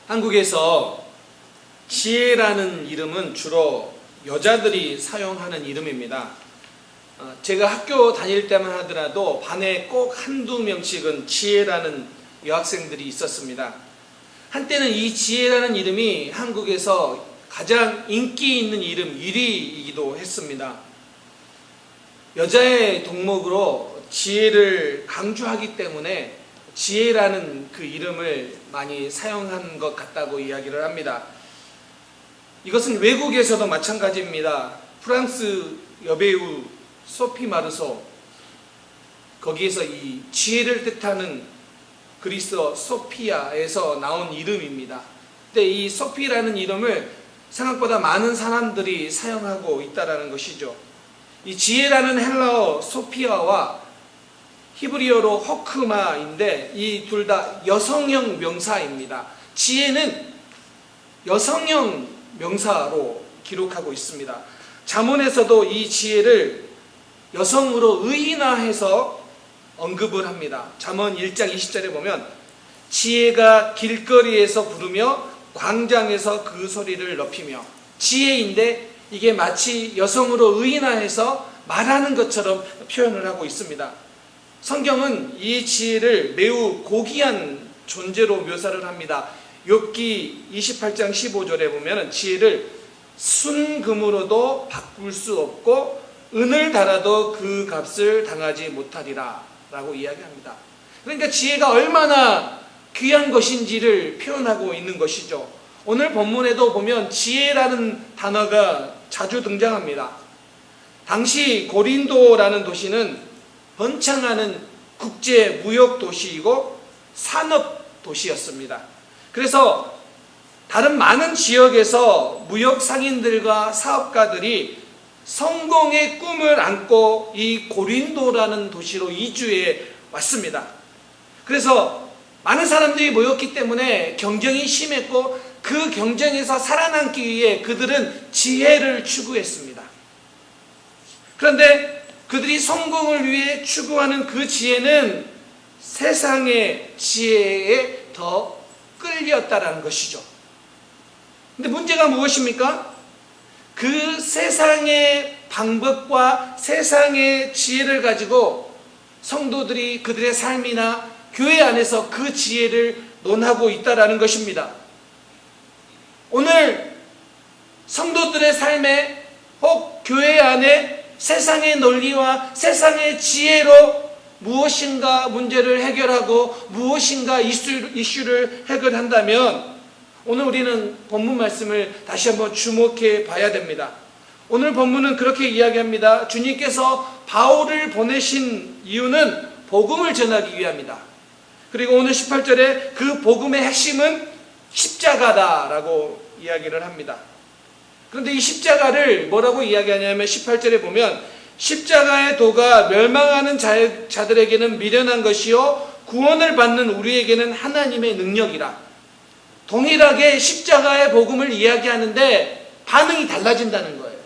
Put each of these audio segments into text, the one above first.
한국에서 지혜라는 이름은 주로 여자들이 사용하는 이름입니다. 제가 학교 다닐 때만 하더라도 반에 꼭 한두 명씩은 지혜라는 여학생들이 있었습니다. 한때는 이 지혜라는 이름이 한국에서 가장 인기 있는 이름 1위이기도 했습니다. 여자의 덕목으로 지혜를 강조하기 때문에 지혜라는 그 이름을 많이 사용한 것 같다고 이야기를 합니다. 이것은 외국에서도 마찬가지입니다. 프랑스 여배우 소피 마르소, 거기에서 이 지혜를 뜻하는 그리스어 소피아에서 나온 이름입니다. 근데 이 소피라는 이름을 생각보다 많은 사람들이 사용하고 있다는 것이죠. 이 지혜라는 헬라어 소피아와 히브리어로 호크마인데 이 둘 다 여성형 명사입니다. 지혜는 여성형 명사로 기록하고 있습니다. 잠언에서도 이 지혜를 여성으로 의인화해서 언급을 합니다. 잠언 1장 20절에 보면 지혜가 길거리에서 부르며 광장에서 그 소리를 높이며, 지혜인데 이게 마치 여성으로 의인화해서 말하는 것처럼 표현을 하고 있습니다. 성경은 이 지혜를 매우 고귀한 존재로 묘사를 합니다. 욥기 28장 15절에 보면 지혜를 순금으로도 바꿀 수 없고 은을 달아도 그 값을 당하지 못하리라 라고 이야기합니다. 그러니까 지혜가 얼마나 귀한 것인지를 표현하고 있는 것이죠. 오늘 본문에도 보면 지혜라는 단어가 자주 등장합니다. 당시 고린도라는 도시는 번창하는 국제 무역 도시이고 산업 도시였습니다. 그래서 다른 많은 지역에서 무역 상인들과 사업가들이 성공의 꿈을 안고 이 고린도라는 도시로 이주해 왔습니다. 그래서 많은 사람들이 모였기 때문에 경쟁이 심했고 그 경쟁에서 살아남기 위해 그들은 지혜를 추구했습니다. 그런데 그들이 성공을 위해 추구하는 그 지혜는 세상의 지혜에 더 끌렸다라는 것이죠. 근데 문제가 무엇입니까? 그 세상의 방법과 세상의 지혜를 가지고 성도들이 그들의 삶이나 교회 안에서 그 지혜를 논하고 있다라는 것입니다. 오늘 성도들의 삶에 혹 교회 안에 세상의 논리와 세상의 지혜로 무엇인가 문제를 해결하고 무엇인가 이슈를 해결한다면 오늘 우리는 본문 말씀을 다시 한번 주목해 봐야 됩니다. 오늘 본문은 그렇게 이야기합니다. 주님께서 바울을 보내신 이유는 복음을 전하기 위함이다. 그리고 오늘 18절에 그 복음의 핵심은 십자가다라고 이야기를 합니다. 그런데 이 십자가를 뭐라고 이야기하냐면 18절에 보면 십자가의 도가 멸망하는 자들에게는 미련한 것이요 구원을 받는 우리에게는 하나님의 능력이라. 동일하게 십자가의 복음을 이야기하는데 반응이 달라진다는 거예요.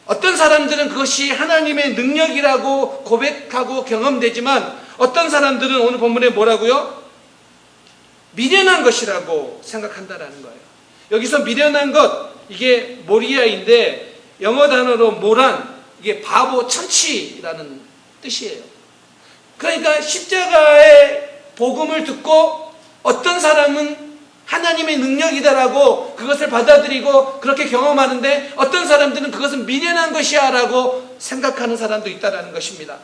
어떤 사람들은 그것이 하나님의 능력이라고 고백하고 경험되지만 어떤 사람들은 오늘 본문에 뭐라고요? 미련한 것이라고 생각한다는 거예요. 여기서 미련한 것, 이게 모리아인데 영어 단어로 모란, 이게 바보, 천치라는 뜻이에요. 그러니까 십자가의 복음을 듣고 어떤 사람은 하나님의 능력이다라고 그것을 받아들이고 그렇게 경험하는데 어떤 사람들은 그것은 미련한 것이야 라고 생각하는 사람도 있다는 것입니다.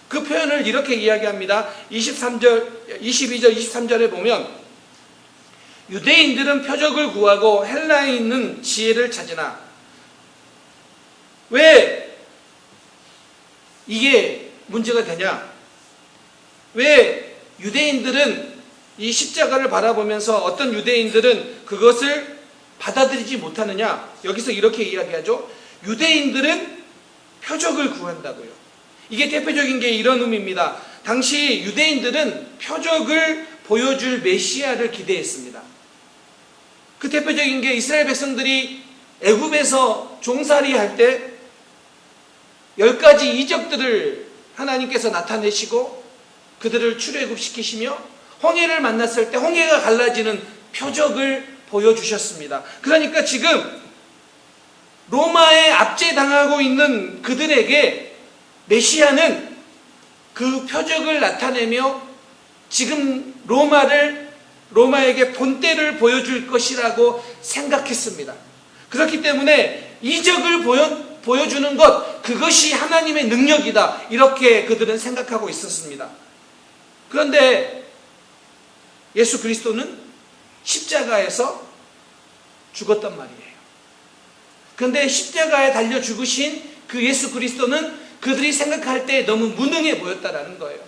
그 표현을 이렇게 이야기합니다. 22절, 23절에 보면 유대인들은 표적을 구하고 헬라인은 지혜를 찾으나. 왜 이게 문제가 되냐? 왜 유대인들은 이 십자가를 바라보면서 어떤 유대인들은 그것을 받아들이지 못하느냐? 여기서 이렇게 이야기하죠. 유대인들은 표적을 구한다고요. 이게 대표적인 게 이런 의미입니다. 당시 유대인들은 표적을 보여줄 메시아를 기대했습니다. 그 대표적인 게 이스라엘 백성들이 애굽에서 종살이 할 때 10가지 이적들을 하나님께서 나타내시고 그들을 출애굽시키시며 홍해를 만났을 때 홍해가 갈라지는 표적을 보여주셨습니다. 그러니까 지금 로마에 압제당하고 있는 그들에게 메시아는 그 표적을 나타내며 지금 로마에게 본때를 보여줄 것이라고 생각했습니다. 그렇기 때문에 이적을 보여주는 것, 그것이 하나님의 능력이다, 이렇게 그들은 생각하고 있었습니다. 그런데 예수 그리스도는 십자가에서 죽었단 말이에요. 그런데 십자가에 달려 죽으신 그 예수 그리스도는 그들이 생각할 때 너무 무능해 보였다라는 거예요.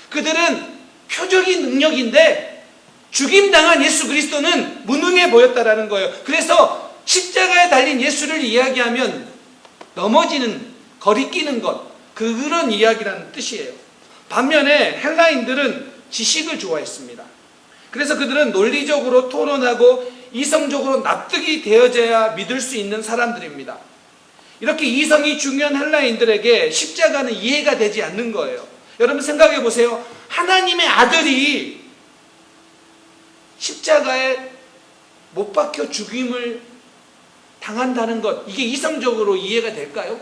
그들은 표적이 능력인데 죽임당한 예수 그리스도는 무능해 보였다라는 거예요. 그래서 십자가에 달린 예수를 이야기하면 넘어지는, 거리끼는 것, 그런 이야기라는 뜻이에요. 반면에 헬라인들은 지식을 좋아했습니다. 그래서 그들은 논리적으로 토론하고 이성적으로 납득이 되어져야 믿을 수 있는 사람들입니다. 이렇게 이성이 중요한 헬라인들에게 십자가는 이해가 되지 않는 거예요. 여러분 생각해 보세요. 하나님의 아들이 십자가에 못 박혀 죽임을 당한다는 것, 이게 이성적으로 이해가 될까요?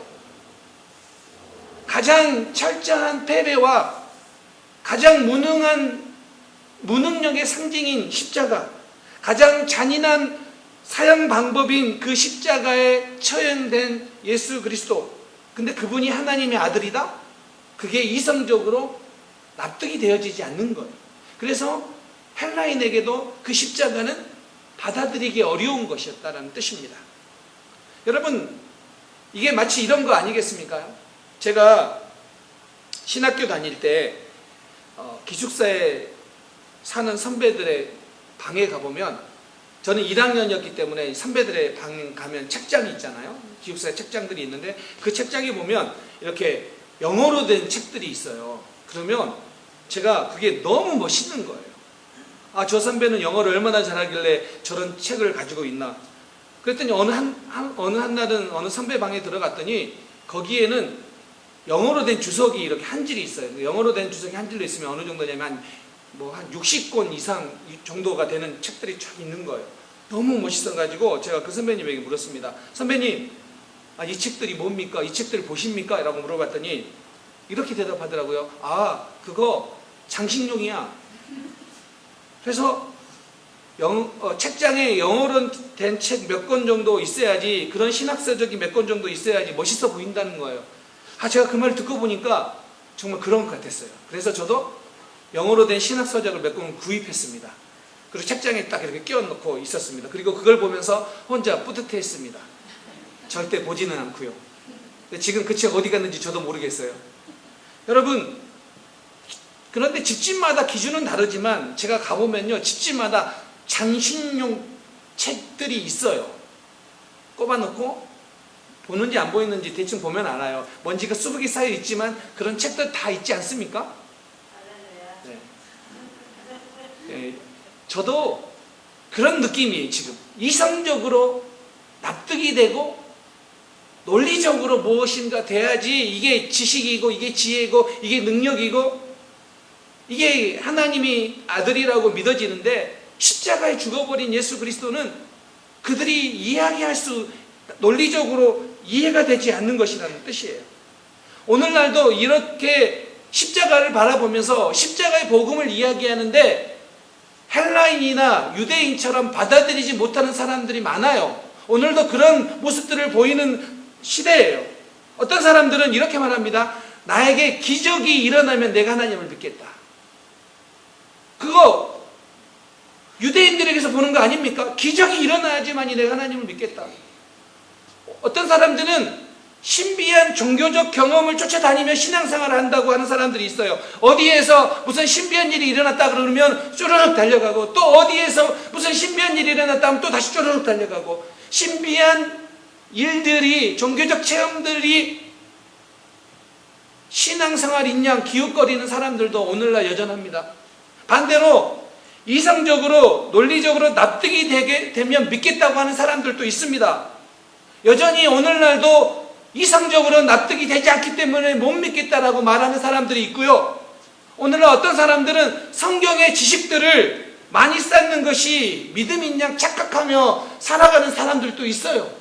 가장 철저한 패배와 가장 무능력의 상징인 십자가, 가장 잔인한 사형 방법인 그 십자가에 처형된 예수 그리스도, 근데 그분이 하나님의 아들이다? 그게 이성적으로 납득이 되어지지 않는 거예요. 그래서 헬라인에게도 그 십자가는 받아들이기 어려운 것이었다는 뜻입니다. 여러분, 이게 마치 이런 거 아니겠습니까? 제가 신학교 다닐 때 기숙사에 사는 선배들의 방에 가보면, 저는 1학년이었기 때문에 선배들의 방 가면 책장이 있잖아요. 기숙사에 책장들이 있는데 그 책장에 보면 이렇게 영어로 된 책들이 있어요. 그러면 제가 그게 너무 멋있는 거예요. 아, 저 선배는 영어를 얼마나 잘하길래 저런 책을 가지고 있나. 그랬더니 어느 한 날은 어느 선배 방에 들어갔더니 거기에는 영어로 된 주석이 이렇게 한 질이 있어요. 영어로 된 주석이 한 질로 있으면 어느 정도냐면 한 60권 이상 정도가 되는 책들이 쫙 있는 거예요. 너무 멋있어가지고 제가 그 선배님에게 물었습니다. 선배님, 이 책들이 뭡니까? 이 책들 보십니까? 라고 물어봤더니 이렇게 대답하더라고요. 아, 그거 장식용이야. 그래서 책장에 영어로 된 책 몇 권 정도 있어야지, 그런 신학서적이 몇 권 정도 있어야지 멋있어 보인다는 거예요. 제가 그 말을 듣고 보니까 정말 그런 것 같았어요. 그래서 저도 영어로 된 신학서적을 몇 권 구입했습니다. 그리고 책장에 딱 이렇게 끼워놓고 있었습니다. 그리고 그걸 보면서 혼자 뿌듯해했습니다. 절대 보지는 않고요. 근데 지금 그 책 어디 갔는지 저도 모르겠어요. 여러분, 그런데 집집마다 기준은 다르지만 제가 가보면요, 집집마다 장식용 책들이 있어요. 꼽아놓고 보는지 안 보이는지 대충 보면 알아요. 먼지가 수북이 쌓여 있지만 그런 책들 다 있지 않습니까? 네. 네. 저도 그런 느낌이에요. 지금 이성적으로 납득이 되고 논리적으로 무엇인가 돼야지 이게 지식이고 이게 지혜고 이게 능력이고 이게 하나님이 아들이라고 믿어지는데, 십자가에 죽어버린 예수 그리스도는 그들이 이야기할 수, 논리적으로 이해가 되지 않는 것이라는 뜻이에요. 오늘날도 이렇게 십자가를 바라보면서 십자가의 복음을 이야기하는데 헬라인이나 유대인처럼 받아들이지 못하는 사람들이 많아요. 오늘도 그런 모습들을 보이는 시대예요. 어떤 사람들은 이렇게 말합니다. 나에게 기적이 일어나면 내가 하나님을 믿겠다. 그거 유대인들에게서 보는 거 아닙니까? 기적이 일어나야지만이 내가 하나님을 믿겠다. 어떤 사람들은 신비한 종교적 경험을 쫓아다니며 신앙생활을 한다고 하는 사람들이 있어요. 어디에서 무슨 신비한 일이 일어났다 그러면 쪼르륵 달려가고, 또 어디에서 무슨 신비한 일이 일어났다 하면 또 다시 쪼르륵 달려가고, 신비한 일들이, 종교적 체험들이 신앙생활인 양 기웃거리는 사람들도 오늘날 여전합니다. 반대로 이성적으로 논리적으로 납득이 되면 믿겠다고 하는 사람들도 있습니다. 여전히 오늘날도 이성적으로 납득이 되지 않기 때문에 못 믿겠다라고 말하는 사람들이 있고요. 오늘날 어떤 사람들은 성경의 지식들을 많이 쌓는 것이 믿음인 양 착각하며 살아가는 사람들도 있어요.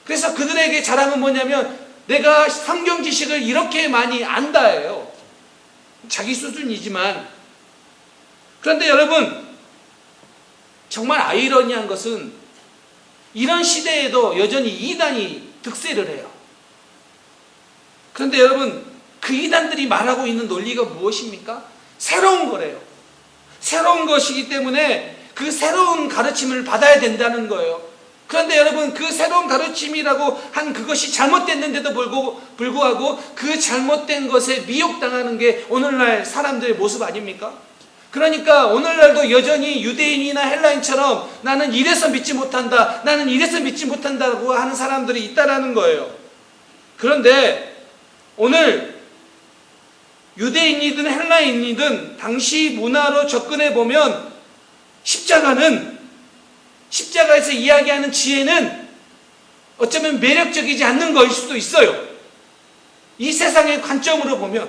그래서 그들에게 자랑은 뭐냐면 내가 성경 지식을 이렇게 많이 안다예요. 자기 수준이지만. 그런데 여러분, 정말 아이러니한 것은 이런 시대에도 여전히 이단이 득세를 해요. 그런데 여러분, 그 이단들이 말하고 있는 논리가 무엇입니까? 새로운 거래요. 새로운 것이기 때문에 그 새로운 가르침을 받아야 된다는 거예요. 그런데 여러분, 그 새로운 가르침이라고 한 그것이 잘못됐는데도 불구하고 그 잘못된 것에 미혹당하는 게 오늘날 사람들의 모습 아닙니까? 그러니까 오늘날도 여전히 유대인이나 헬라인처럼 나는 이래서 믿지 못한다, 나는 이래서 믿지 못한다고 하는 사람들이 있다라는 거예요. 그런데 오늘 유대인이든 헬라인이든 당시 문화로 접근해 보면 십자가에서 이야기하는 지혜는 어쩌면 매력적이지 않는 것일 수도 있어요. 이 세상의 관점으로 보면.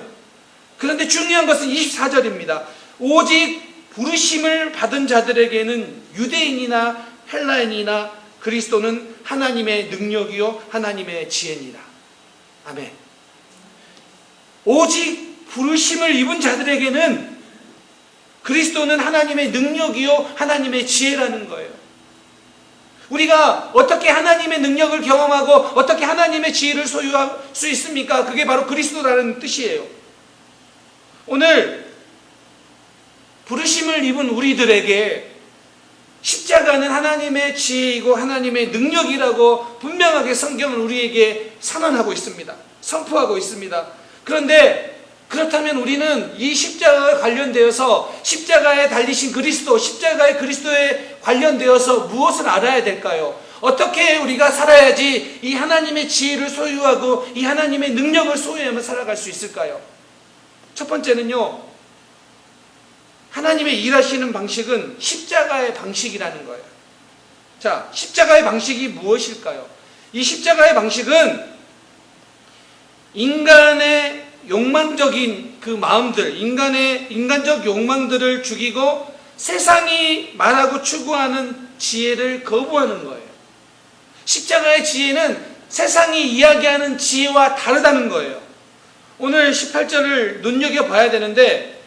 그런데 중요한 것은 24절입니다. 오직 부르심을 받은 자들에게는 유대인이나 헬라인이나 그리스도는 하나님의 능력이요 하나님의 지혜니라. 아멘. 오직 부르심을 입은 자들에게는 그리스도는 하나님의 능력이요 하나님의 지혜라는 거예요. 우리가 어떻게 하나님의 능력을 경험하고 어떻게 하나님의 지혜를 소유할 수 있습니까? 그게 바로 그리스도라는 뜻이에요. 오늘 부르심을 입은 우리들에게 십자가는 하나님의 지혜이고 하나님의 능력이라고 분명하게 성경은 우리에게 선언하고 있습니다. 선포하고 있습니다. 그런데 그렇다면 우리는 이 십자가에 관련되어서 십자가에 달리신 그리스도, 십자가의 그리스도에 관련되어서 무엇을 알아야 될까요? 어떻게 우리가 살아야지 이 하나님의 지혜를 소유하고 이 하나님의 능력을 소유하며 살아갈 수 있을까요? 첫 번째는요, 하나님의 일하시는 방식은 십자가의 방식이라는 거예요. 자, 십자가의 방식이 무엇일까요? 이 십자가의 방식은 인간의 욕망적인 그 마음들, 인간적 욕망들을 죽이고 세상이 말하고 추구하는 지혜를 거부하는 거예요. 십자가의 지혜는 세상이 이야기하는 지혜와 다르다는 거예요. 오늘 18절을 눈여겨봐야 되는데,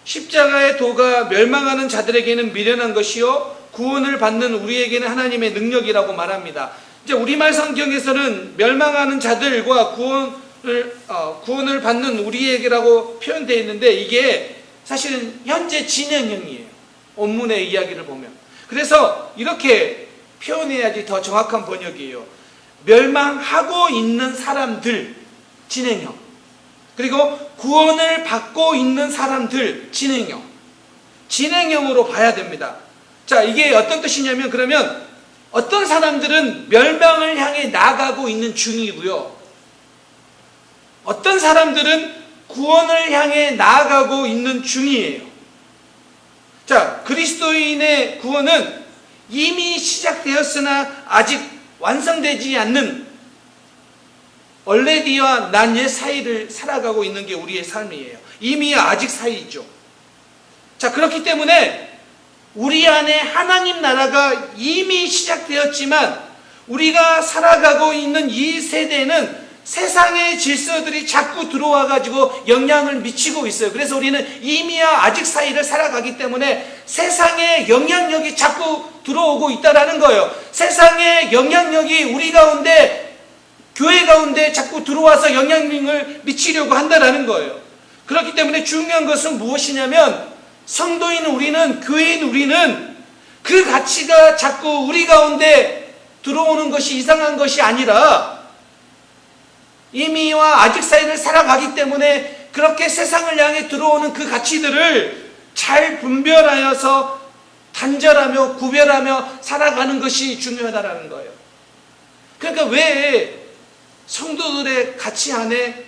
십자가의 도가 멸망하는 자들에게는 미련한 것이요 구원을 받는 우리에게는 하나님의 능력이라고 말합니다. 이제 우리말 성경에서는 멸망하는 자들과 구원을 받는 우리에게라고 표현되어 있는데 이게 사실은 현재 진행형이에요. 원문의 이야기를 보면. 그래서 이렇게 표현해야지 더 정확한 번역이에요. 멸망하고 있는 사람들, 진행형. 그리고 구원을 받고 있는 사람들, 진행형. 진행형으로 봐야 됩니다. 자, 이게 어떤 뜻이냐면, 그러면 어떤 사람들은 멸망을 향해 나아가고 있는 중이고요, 어떤 사람들은 구원을 향해 나아가고 있는 중이에요. 자, 그리스도인의 구원은 이미 시작되었으나 아직 완성되지 않는 얼레디와 난 옛 사이를 살아가고 있는 게 우리의 삶이에요. 이미 아직 사이죠. 자, 그렇기 때문에 우리 안에 하나님 나라가 이미 시작되었지만 우리가 살아가고 있는 이 세대는 세상의 질서들이 자꾸 들어와 가지고 영향을 미치고 있어요. 그래서 우리는 이미와 아직 사이를 살아가기 때문에 세상의 영향력이 자꾸 들어오고 있다는 거예요. 세상의 영향력이 우리 가운데, 교회 가운데 자꾸 들어와서 영향력을 미치려고 한다는 거예요. 그렇기 때문에 중요한 것은 무엇이냐면, 성도인 우리는, 교회인 우리는 그 가치가 자꾸 우리 가운데 들어오는 것이 이상한 것이 아니라 이미와 아직 사이를 살아가기 때문에 그렇게 세상을 향해 들어오는 그 가치들을 잘 분별하여서 단절하며 구별하며 살아가는 것이 중요하다는 거예요. 그러니까 왜 성도들의 가치 안에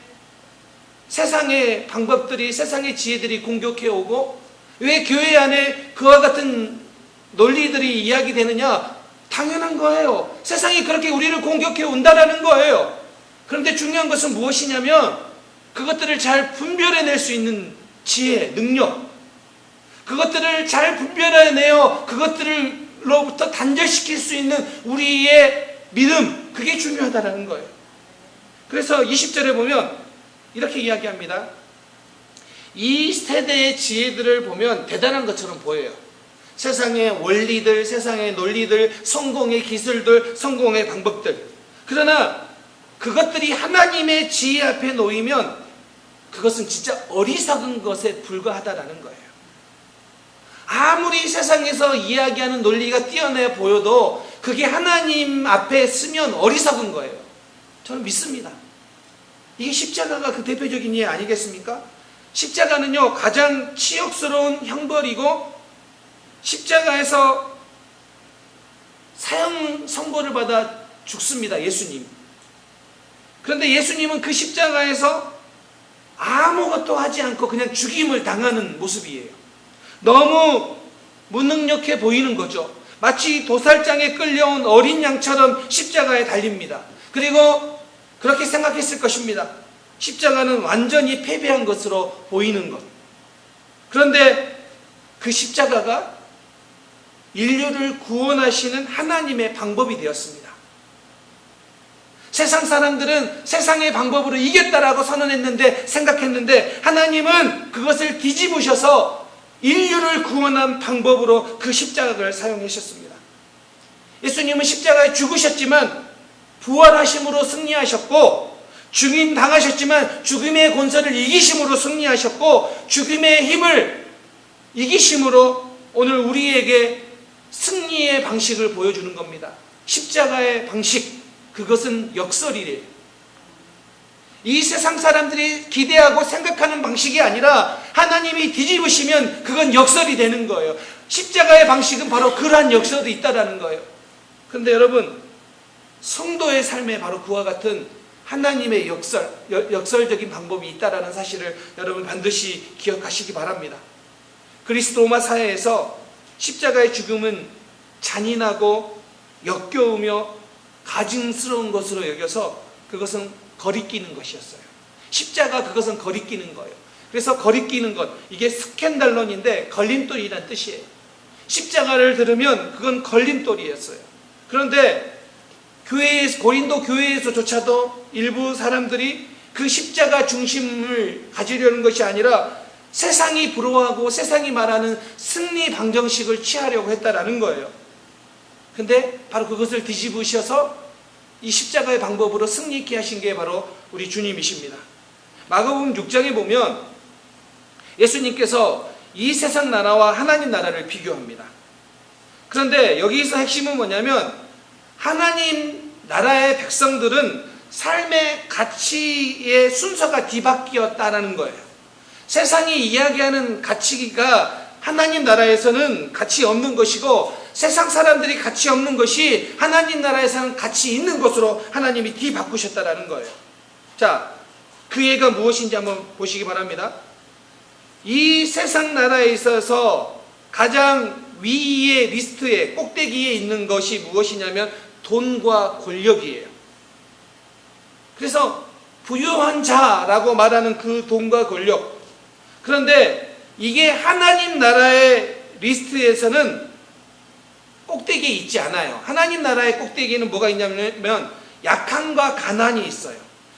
세상의 방법들이, 세상의 지혜들이 공격해 오고 왜 교회 안에 그와 같은 논리들이 이야기되느냐? 당연한 거예요. 세상이 그렇게 우리를 공격해 온다라는 거예요. 그런데 중요한 것은 무엇이냐면 그것들을 잘 분별해낼 수 있는 지혜, 능력, 그것들을 잘 분별해내어 그것들로부터 단절시킬 수 있는 우리의 믿음, 그게 중요하다는 거예요. 그래서 20절에 보면 이렇게 이야기합니다. 이 세대의 지혜들을 보면 대단한 것처럼 보여요. 세상의 원리들, 세상의 논리들, 성공의 기술들, 성공의 방법들. 그러나 그것들이 하나님의 지혜 앞에 놓이면 그것은 진짜 어리석은 것에 불과하다라는 거예요. 아무리 세상에서 이야기하는 논리가 뛰어나 보여도 그게 하나님 앞에 쓰면 어리석은 거예요. 저는 믿습니다. 이게 십자가가 그 대표적인 예 아니겠습니까? 십자가는요, 가장 치욕스러운 형벌이고 십자가에서 사형 선고를 받아 죽습니다. 예수님. 그런데 예수님은 그 십자가에서 아무것도 하지 않고 그냥 죽임을 당하는 모습이에요. 너무 무능력해 보이는 거죠. 마치 도살장에 끌려온 어린 양처럼 십자가에 달립니다. 그리고 그렇게 생각했을 것입니다. 십자가는 완전히 패배한 것으로 보이는 것. 그런데 그 십자가가 인류를 구원하시는 하나님의 방법이 되었습니다. 세상 사람들은 세상의 방법으로 이겼다라고 선언했는데, 생각했는데, 하나님은 그것을 뒤집으셔서 인류를 구원한 방법으로 그 십자가를 사용하셨습니다. 예수님은 십자가에 죽으셨지만 부활하심으로 승리하셨고, 죽임 당하셨지만 죽음의 권세를 이기심으로 승리하셨고, 죽음의 힘을 이기심으로 오늘 우리에게 승리의 방식을 보여주는 겁니다. 십자가의 방식, 그것은 역설이래요. 이 세상 사람들이 기대하고 생각하는 방식이 아니라 하나님이 뒤집으시면 그건 역설이 되는 거예요. 십자가의 방식은 바로 그러한 역설도 있다라는 거예요. 그런데 여러분, 성도의 삶에 바로 그와 같은 하나님의 역설적인 방법이 있다라는 사실을 여러분 반드시 기억하시기 바랍니다. 그리스 로마 사회에서 십자가의 죽음은 잔인하고 역겨우며 가증스러운 것으로 여겨서 그것은 거리끼는 것이었어요. 십자가, 그것은 거리끼는 거예요. 그래서 거리끼는 것, 이게 스캔달론인데 걸림돌이란 뜻이에요. 십자가를 들으면 그건 걸림돌이었어요. 그런데 고린도 교회에서조차도 일부 사람들이 그 십자가 중심을 가지려는 것이 아니라 세상이 부러워하고 세상이 말하는 승리 방정식을 취하려고 했다라는 거예요. 근데 바로 그것을 뒤집으셔서 이 십자가의 방법으로 승리 있게 하신 게 바로 우리 주님이십니다. 마가복음 6장에 보면 예수님께서 이 세상 나라와 하나님 나라를 비교합니다. 그런데 여기서 핵심은 뭐냐면, 하나님 나라의 백성들은 삶의 가치의 순서가 뒤바뀌었다는 거예요. 세상이 이야기하는 가치가 하나님 나라에서는 가치 없는 것이고, 세상 사람들이 가치 없는 것이 하나님 나라에서는 가치 있는 것으로 하나님이 뒤바꾸셨다라는 거예요. 자, 그 예가 무엇인지 한번 보시기 바랍니다. 이 세상 나라에 있어서 가장 위의 리스트에, 꼭대기에 있는 것이 무엇이냐면 돈과 권력이에요. 그래서 부유한 자라고 말하는 그 돈과 권력. 그런데 이게 하나님 나라의 리스트에서는 꼭대기에 있지 않아요. 하나님 나라의 꼭대기에는 뭐가 있냐면 약함과 가난이 있어요.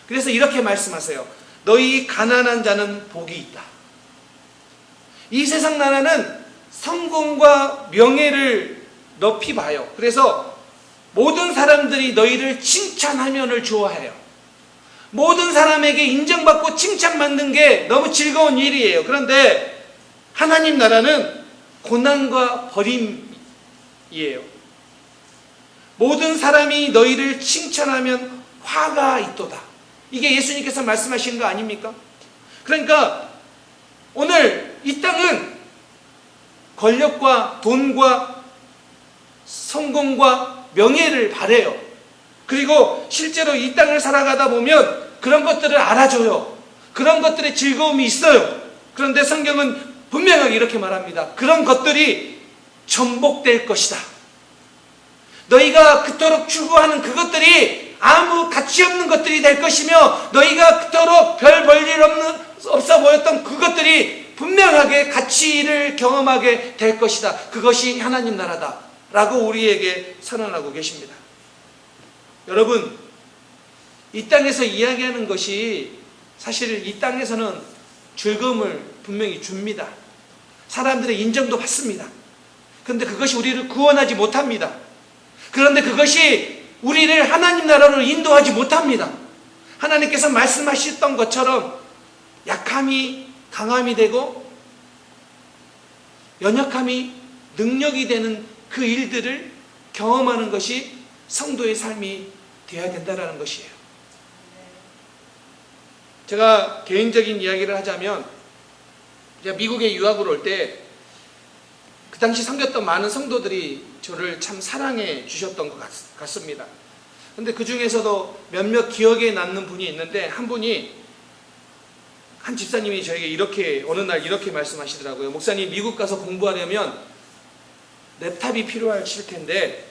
그래서 이렇게 말씀하세요. 너희 가난한 자는 복이 있다. 이 세상 나라는 성공과 명예를 높이 봐요. 그래서 모든 사람들이 너희를 칭찬하면을 좋아해요. 모든 사람에게 인정받고 칭찬받는 게 너무 즐거운 일이에요. 그런데 하나님 나라는 고난과 버림이에요. 모든 사람이 너희를 칭찬하면 화가 있도다. 이게 예수님께서 말씀하신 거 아닙니까? 그러니까 오늘 이 땅은 권력과 돈과 성공과 명예를 바래요. 그리고 실제로 이 땅을 살아가다 보면 그런 것들을 알아줘요. 그런 것들의 즐거움이 있어요. 그런데 성경은 분명하게 이렇게 말합니다. 그런 것들이 전복될 것이다. 너희가 그토록 추구하는 그것들이 아무 가치 없는 것들이 될 것이며, 너희가 그토록 별 볼일 없어 보였던 그것들이 분명하게 가치를 경험하게 될 것이다. 그것이 하나님 나라다 라고 우리에게 선언하고 계십니다. 여러분, 이 땅에서 이야기하는 것이 사실 이 땅에서는 즐거움을 분명히 줍니다. 사람들의 인정도 받습니다. 그런데 그것이 우리를 구원하지 못합니다. 그런데 그것이 우리를 하나님 나라로 인도하지 못합니다. 하나님께서 말씀하셨던 것처럼 약함이 강함이 되고 연약함이 능력이 되는 그 일들을 경험하는 것이 성도의 삶이 되어야 된다는 것이에요. 제가 개인적인 이야기를 하자면, 제가 미국에 유학을 올 때 그 당시 섬겼던 많은 성도들이 저를 참 사랑해 주셨던 것 같습니다. 근데 그 중에서도 몇몇 기억에 남는 분이 있는데, 한 분이, 한 집사님이 저에게 이렇게 어느 날 이렇게 말씀하시더라고요. 목사님, 미국 가서 공부하려면 랩탑이 필요하실 텐데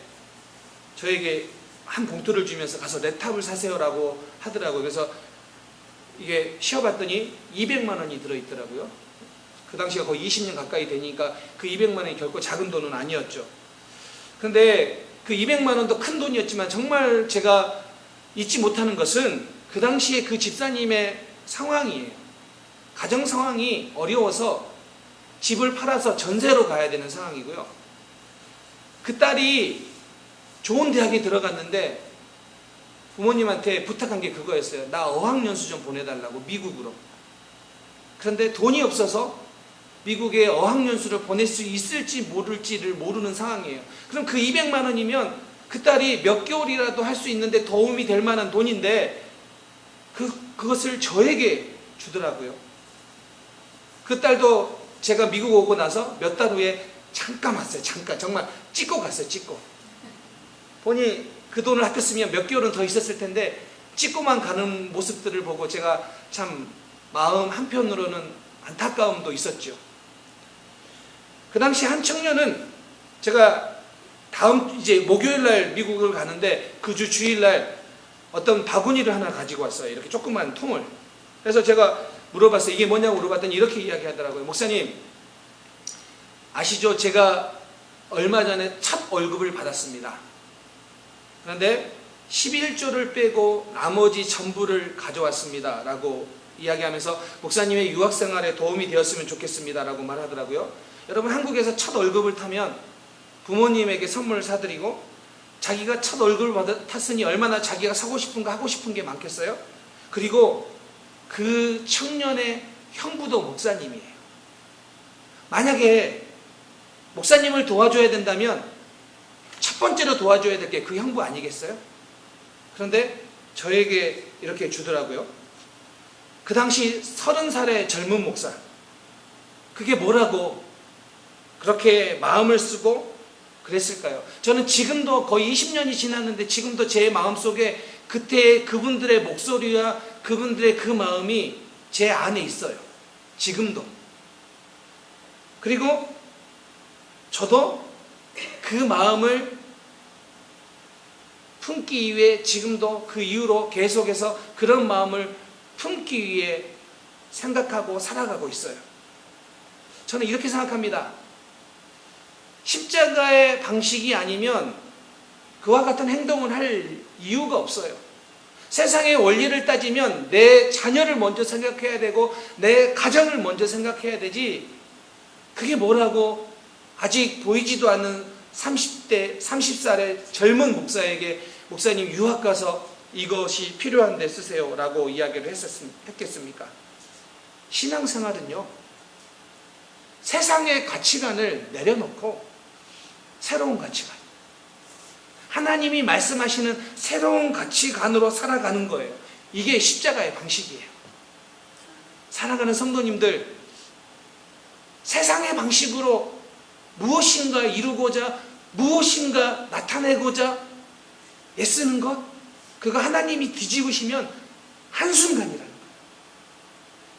저에게 한 봉투를 주면서 가서 랩탑을 사세요라고 하더라고요. 그래서 이게 쉬어봤더니 200만 원이 들어있더라고요. 그 당시가 거의 20년 가까이 되니까 그 200만 원이 결코 작은 돈은 아니었죠. 근데 그 200만 원도 큰 돈이었지만 정말 제가 잊지 못하는 것은 그 당시에 그 집사님의 상황이에요. 가정 상황이 어려워서 집을 팔아서 전세로 가야 되는 상황이고요. 그 딸이 좋은 대학에 들어갔는데 부모님한테 부탁한 게 그거였어요. 나 어학연수 좀 보내달라고, 미국으로. 그런데 돈이 없어서 미국에 어학연수를 보낼 수 있을지 모를지를 모르는 상황이에요. 그럼 그 200만 원이면 그 딸이 몇 개월이라도 할 수 있는데 도움이 될 만한 돈인데 그것을 저에게 주더라고요. 그 딸도 제가 미국 오고 나서 몇 달 후에 잠깐 왔어요. 잠깐. 정말 찍고 갔어요. 찍고. 보니 그 돈을 아꼈으면 몇 개월은 더 있었을 텐데 찍고만 가는 모습들을 보고 제가 참 마음 한편으로는 안타까움도 있었죠. 그 당시 한 청년은, 제가 다음 이제 목요일날 미국을 가는데 그 주 주일날 어떤 바구니를 하나 가지고 왔어요. 이렇게 조그만 통을. 그래서 제가 물어봤어요. 이게 뭐냐고 물어봤더니 이렇게 이야기하더라고요. 목사님, 아시죠? 제가 얼마 전에 첫 월급을 받았습니다. 그런데 11조를 빼고 나머지 전부를 가져왔습니다 라고 이야기하면서 목사님의 유학생활에 도움이 되었으면 좋겠습니다 라고 말하더라고요. 여러분, 한국에서 첫 월급을 타면 부모님에게 선물을 사드리고 자기가 첫 월급을 탔으니 얼마나 자기가 사고 싶은 거 하고 싶은 게 많겠어요? 그리고 그 청년의 형부도 목사님이에요. 만약에 목사님을 도와줘야 된다면 첫 번째로 도와줘야 될 게 그 형부 아니겠어요? 그런데 저에게 이렇게 주더라고요. 그 당시 30살의 젊은 목사. 그게 뭐라고 그렇게 마음을 쓰고 그랬을까요? 저는 지금도 거의 20년이 지났는데 지금도 제 마음속에 그때 그분들의 목소리와 그분들의 그 마음이 제 안에 있어요. 지금도. 그리고 저도 그 마음을 품기 위해 지금도 그 이후로 계속해서 그런 마음을 품기 위해 생각하고 살아가고 있어요. 저는 이렇게 생각합니다. 십자가의 방식이 아니면 그와 같은 행동을 할 이유가 없어요. 세상의 원리를 따지면 내 자녀를 먼저 생각해야 되고 내 가정을 먼저 생각해야 되지, 그게 뭐라고 아직 보이지도 않는 30살의 젊은 목사에게 목사님 유학 가서 이것이 필요한데 쓰세요 라고 이야기를 했겠습니까? 신앙생활은요, 세상의 가치관을 내려놓고 새로운 가치관, 하나님이 말씀하시는 새로운 가치관으로 살아가는 거예요. 이게 십자가의 방식이에요. 살아가는 성도님들, 세상의 방식으로 무엇인가 이루고자, 무엇인가 나타내고자 애쓰는 것, 그거 하나님이 뒤집으시면 한순간이라는 거예요.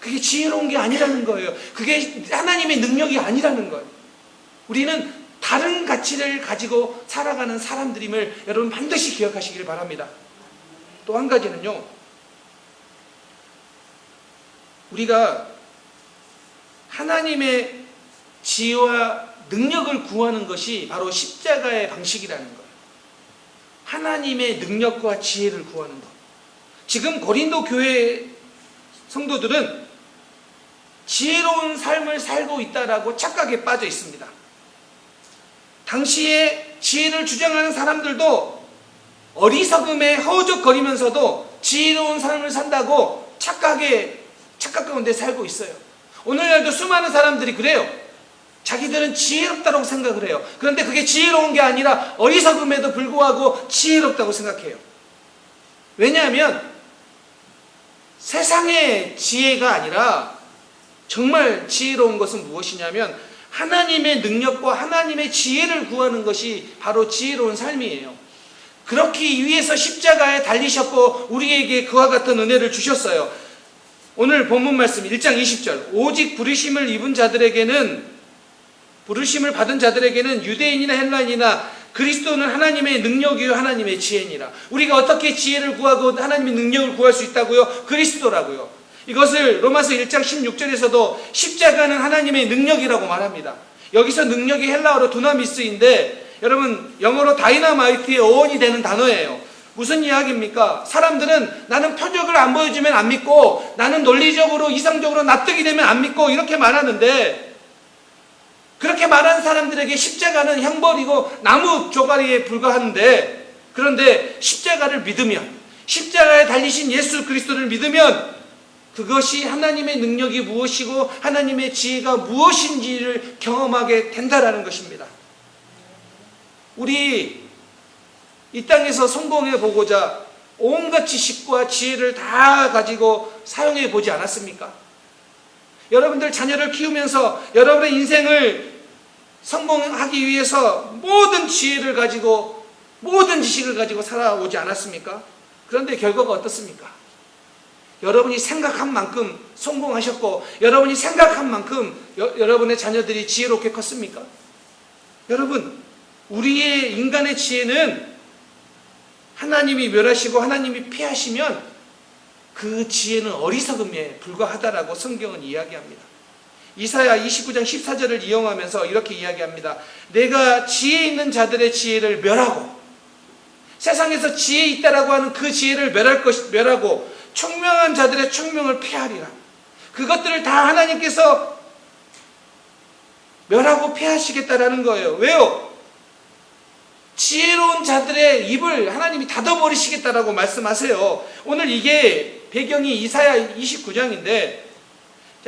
그게 지혜로운 게 아니라는 거예요. 그게 하나님의 능력이 아니라는 거예요. 우리는 다른 가치를 가지고 살아가는 사람들임을 여러분 반드시 기억하시길 바랍니다. 또 한 가지는요, 우리가 하나님의 지혜와 능력을 구하는 것이 바로 십자가의 방식이라는 거예요. 하나님의 능력과 지혜를 구하는 것. 지금 고린도 교회 성도들은 지혜로운 삶을 살고 있다라고 착각에 빠져 있습니다. 당시에 지혜를 주장하는 사람들도 어리석음에 허우적거리면서도 지혜로운 삶을 산다고 착각 가운데 살고 있어요. 오늘날도 수많은 사람들이 그래요. 자기들은 지혜롭다고 생각을 해요. 그런데 그게 지혜로운 게 아니라 어리석음에도 불구하고 지혜롭다고 생각해요. 왜냐하면 세상의 지혜가 아니라 정말 지혜로운 것은 무엇이냐면 하나님의 능력과 하나님의 지혜를 구하는 것이 바로 지혜로운 삶이에요. 그렇기 위해서 십자가에 달리셨고 우리에게 그와 같은 은혜를 주셨어요. 오늘 본문 말씀 1장 20절 오직 부르심을 받은 자들에게는 유대인이나 헬라인이나 그리스도는 하나님의 능력이요 하나님의 지혜니라. 우리가 어떻게 지혜를 구하고 하나님의 능력을 구할 수 있다고요? 그리스도라고요. 이것을 로마서 1장 16절에서도 십자가는 하나님의 능력이라고 말합니다. 여기서 능력이 헬라어로 두나미스인데 여러분 영어로 다이나마이트의 어원이 되는 단어예요. 무슨 이야기입니까? 사람들은 나는 표적을 안 보여주면 안 믿고 나는 논리적으로 이상적으로 납득이 되면 안 믿고 이렇게 말하는데 그렇게 말하는 사람들에게 십자가는 형벌이고 나무 조가리에 불과한데 그런데 십자가를 믿으면 십자가에 달리신 예수 그리스도를 믿으면 그것이 하나님의 능력이 무엇이고 하나님의 지혜가 무엇인지를 경험하게 된다라는 것입니다. 우리 이 땅에서 성공해 보고자 온갖 지식과 지혜를 다 가지고 사용해 보지 않았습니까? 여러분들 자녀를 키우면서 여러분의 인생을 성공하기 위해서 모든 지혜를 가지고 모든 지식을 가지고 살아오지 않았습니까? 그런데 결과가 어떻습니까? 여러분이 생각한 만큼 성공하셨고 여러분이 생각한 만큼 여러분의 자녀들이 지혜롭게 컸습니까? 여러분, 우리의 인간의 지혜는 하나님이 멸하시고 하나님이 패하시면 그 지혜는 어리석음에 불과하다라고 성경은 이야기합니다. 이사야 29장 14절을 이용하면서 이렇게 이야기합니다. 내가 지혜 있는 자들의 지혜를 멸하고 세상에서 지혜 있다라고 하는 그 지혜를 멸하고 총명한 자들의 총명을 폐하리라. 그것들을 다 하나님께서 멸하고 폐하시겠다라는 거예요. 왜요? 지혜로운 자들의 입을 하나님이 닫아버리시겠다라고 말씀하세요. 오늘 이게 배경이 이사야 29장인데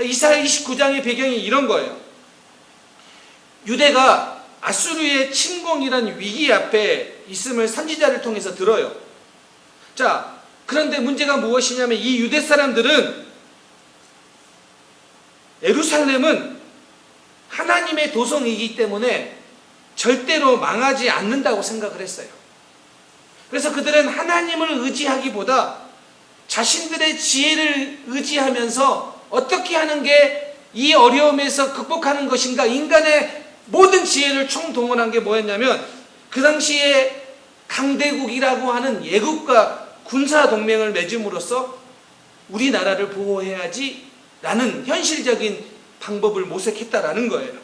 이사야 29장의 배경이 이런 거예요. 유대가 아수르의 침공이라는 위기 앞에 있음을 선지자를 통해서 들어요. 자, 그런데 문제가 무엇이냐면 이 유대 사람들은 예루살렘은 하나님의 도성이기 때문에 절대로 망하지 않는다고 생각을 했어요. 그래서 그들은 하나님을 의지하기보다 자신들의 지혜를 의지하면서 어떻게 하는 게 이 어려움에서 극복하는 것인가, 인간의 모든 지혜를 총동원한 게 뭐였냐면 그 당시에 강대국이라고 하는 예국과 군사동맹을 맺음으로써 우리나라를 보호해야지 라는 현실적인 방법을 모색했다라는 거예요.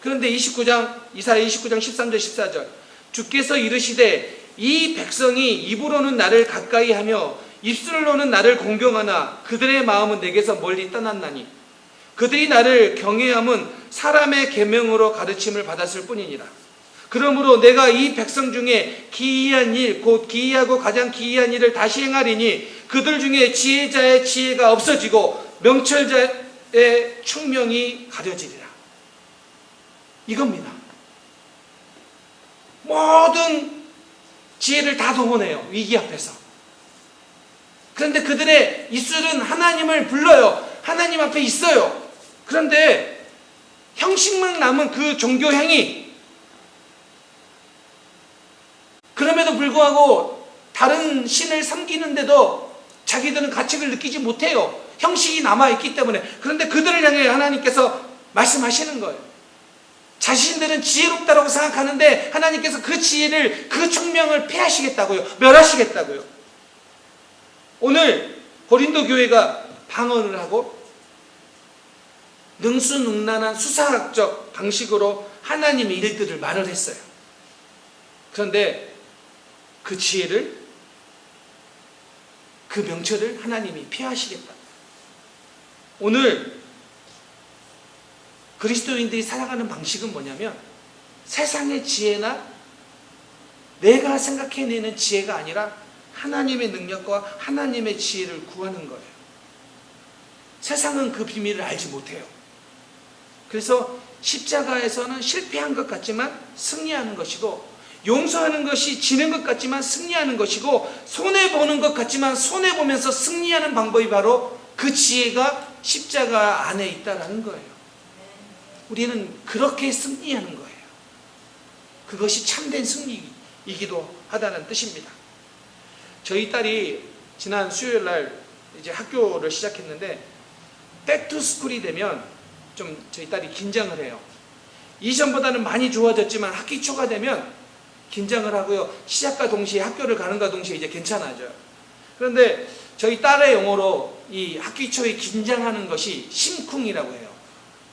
그런데 이사야 29장 13절 14절 주께서 이르시되 이 백성이 입으로는 나를 가까이 하며 입술로는 나를 공경하나 그들의 마음은 내게서 멀리 떠났나니 그들이 나를 경외함은 사람의 계명으로 가르침을 받았을 뿐이니라. 그러므로 내가 이 백성 중에 기이한 일 곧 기이하고 가장 기이한 일을 다시 행하리니 그들 중에 지혜자의 지혜가 없어지고 명철자의 총명이 가려지리라. 이겁니다. 모든 지혜를 다 동원해요. 위기 앞에서. 그런데 그들의 입술은 하나님을 불러요. 하나님 앞에 있어요. 그런데 형식만 남은 그 종교 행위, 그럼에도 불구하고 다른 신을 섬기는데도 자기들은 가책을 느끼지 못해요. 형식이 남아있기 때문에. 그런데 그들을 향해 하나님께서 말씀하시는 거예요. 자신들은 지혜롭다고 생각하는데 하나님께서 그 지혜를, 그 총명을 폐하시겠다고요. 멸하시겠다고요. 오늘 고린도 교회가 방언을 하고 능수능란한 수사학적 방식으로 하나님의 일들을 말을 했어요. 그런데 그 지혜를, 그 명철을 하나님이 폐하시겠다. 오늘 그리스도인들이 살아가는 방식은 뭐냐면 세상의 지혜나 내가 생각해내는 지혜가 아니라 하나님의 능력과 하나님의 지혜를 구하는 거예요. 세상은 그 비밀을 알지 못해요. 그래서 십자가에서는 실패한 것 같지만 승리하는 것이고, 용서하는 것이 지는 것 같지만 승리하는 것이고, 손해보는 것 같지만 손해보면서 승리하는 방법이 바로 그 지혜가 십자가 안에 있다는 거예요. 우리는 그렇게 승리하는 거예요. 그것이 참된 승리이기도 하다는 뜻입니다. 저희 딸이 지난 수요일 날 이제 학교를 시작했는데, 백투스쿨이 되면 좀 저희 딸이 긴장을 해요. 이전보다는 많이 좋아졌지만 학기 초가 되면 긴장을 하고요. 시작과 동시에, 학교를 가는가 동시에 이제 괜찮아져요. 그런데 저희 딸의 용어로 이 학기 초에 긴장하는 것이 심쿵이라고 해요.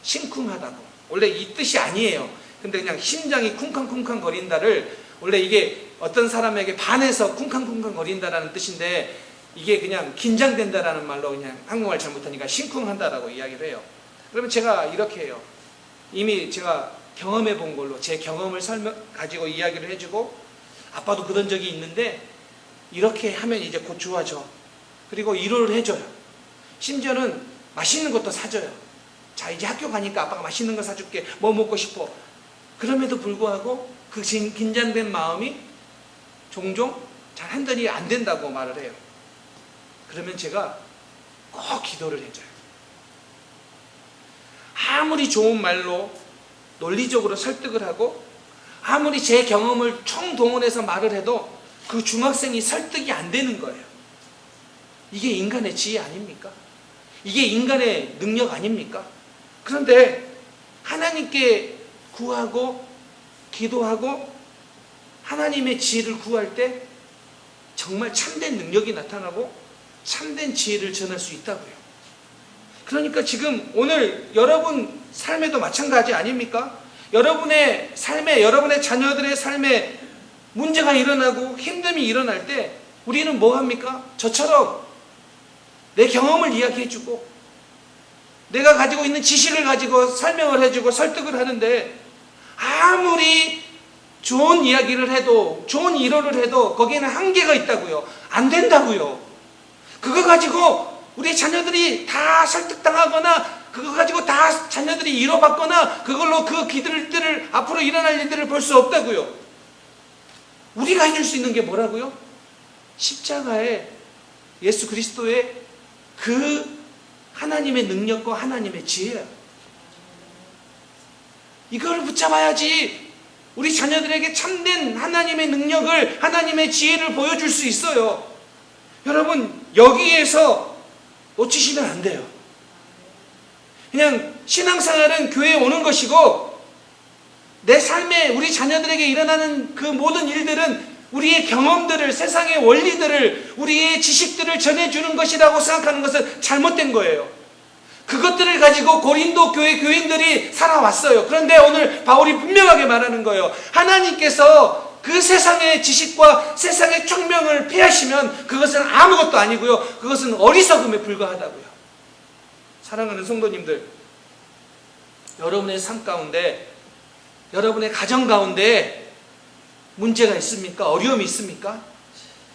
심쿵하다고. 원래 이 뜻이 아니에요. 근데 그냥 심장이 쿵쾅쿵쾅 거린다를, 원래 이게 어떤 사람에게 반해서 쿵쾅쿵쾅 거린다라는 뜻인데, 이게 그냥 긴장된다라는 말로 그냥 한국말 잘못하니까 심쿵한다라고 이야기를 해요. 그러면 제가 이렇게 해요. 이미 제가 경험해 본 걸로 제 경험을 가지고 이야기를 해주고, 아빠도 그런 적이 있는데 이렇게 하면 이제 곧 좋아져. 그리고 위로를 해줘요. 심지어는 맛있는 것도 사줘요. 자, 이제 학교 가니까 아빠가 맛있는 거 사줄게. 뭐 먹고 싶어. 그럼에도 불구하고 그 긴장된 마음이 종종 잘 한전이 안 된다고 말을 해요. 그러면 제가 꼭 기도를 해줘요. 아무리 좋은 말로 논리적으로 설득을 하고, 아무리 제 경험을 총동원해서 말을 해도 그 중학생이 설득이 안 되는 거예요. 이게 인간의 지혜 아닙니까? 이게 인간의 능력 아닙니까? 그런데 하나님께 구하고 기도하고 하나님의 지혜를 구할 때 정말 참된 능력이 나타나고 참된 지혜를 전할 수 있다고요. 그러니까 지금 오늘 여러분 삶에도 마찬가지 아닙니까? 여러분의 삶에, 여러분의 자녀들의 삶에 문제가 일어나고 힘듦이 일어날 때 우리는 뭐 합니까? 저처럼 내 경험을 이야기해주고 내가 가지고 있는 지식을 가지고 설명을 해주고 설득을 하는데, 아무리 좋은 이야기를 해도, 좋은 위로를 해도 거기에는 한계가 있다고요. 안 된다고요. 그거 가지고 우리 자녀들이 다 설득당하거나, 그거 가지고 다 자녀들이 위로받거나, 그걸로 그 기들을 앞으로 일어날 일들을 볼 수 없다고요. 우리가 해줄 수 있는 게 뭐라고요? 십자가에 예수 그리스도의 그 하나님의 능력과 하나님의 지혜예요. 이걸 붙잡아야지 우리 자녀들에게 참된 하나님의 능력을, 하나님의 지혜를 보여줄 수 있어요. 여러분, 여기에서 놓치시면 안 돼요. 그냥 신앙생활은 교회에 오는 것이고, 내 삶에 우리 자녀들에게 일어나는 그 모든 일들은 우리의 경험들을, 세상의 원리들을, 우리의 지식들을 전해주는 것이라고 생각하는 것은 잘못된 거예요. 그것들을 가지고 고린도 교회 교인들이 살아왔어요. 그런데 오늘 바울이 분명하게 말하는 거예요. 하나님께서 그 세상의 지식과 세상의 총명을 폐하시면 그것은 아무것도 아니고요. 그것은 어리석음에 불과하다고요. 사랑하는 성도님들, 여러분의 삶 가운데, 여러분의 가정 가운데 문제가 있습니까? 어려움이 있습니까?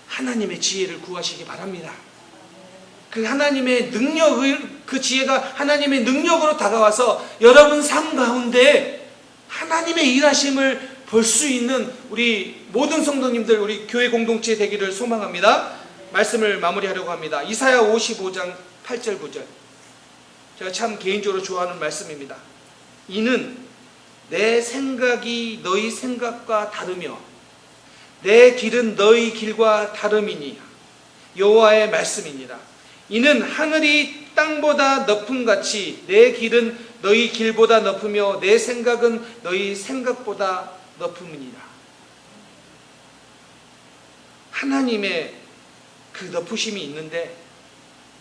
하나님의 지혜를 구하시기 바랍니다. 그 하나님의 능력을, 그 지혜가 하나님의 능력으로 다가와서 여러분 삶 가운데 하나님의 일하심을 볼 수 있는 우리 모든 성도님들, 우리 교회 공동체 되기를 소망합니다. 말씀을 마무리하려고 합니다. 이사야 55장 8절 9절. 제가 참 개인적으로 좋아하는 말씀입니다. 이는 내 생각이 너희 생각과 다르며 내 길은 너희 길과 다름이니 여호와의 말씀이니라. 이는 하늘이 땅보다 높음같이 내 길은 너희 길보다 높으며 내 생각은 너희 생각보다 높음이니라. 하나님의 그 높으심이 있는데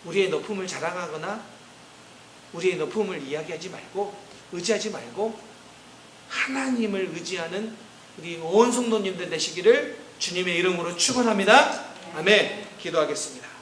우리의 높음을 자랑하거나 우리의 높음을 이야기하지 말고 의지하지 말고 하나님을 의지하는 우리 온 성도님들 되시기를 주님의 이름으로 축원합니다. 아멘. 기도하겠습니다.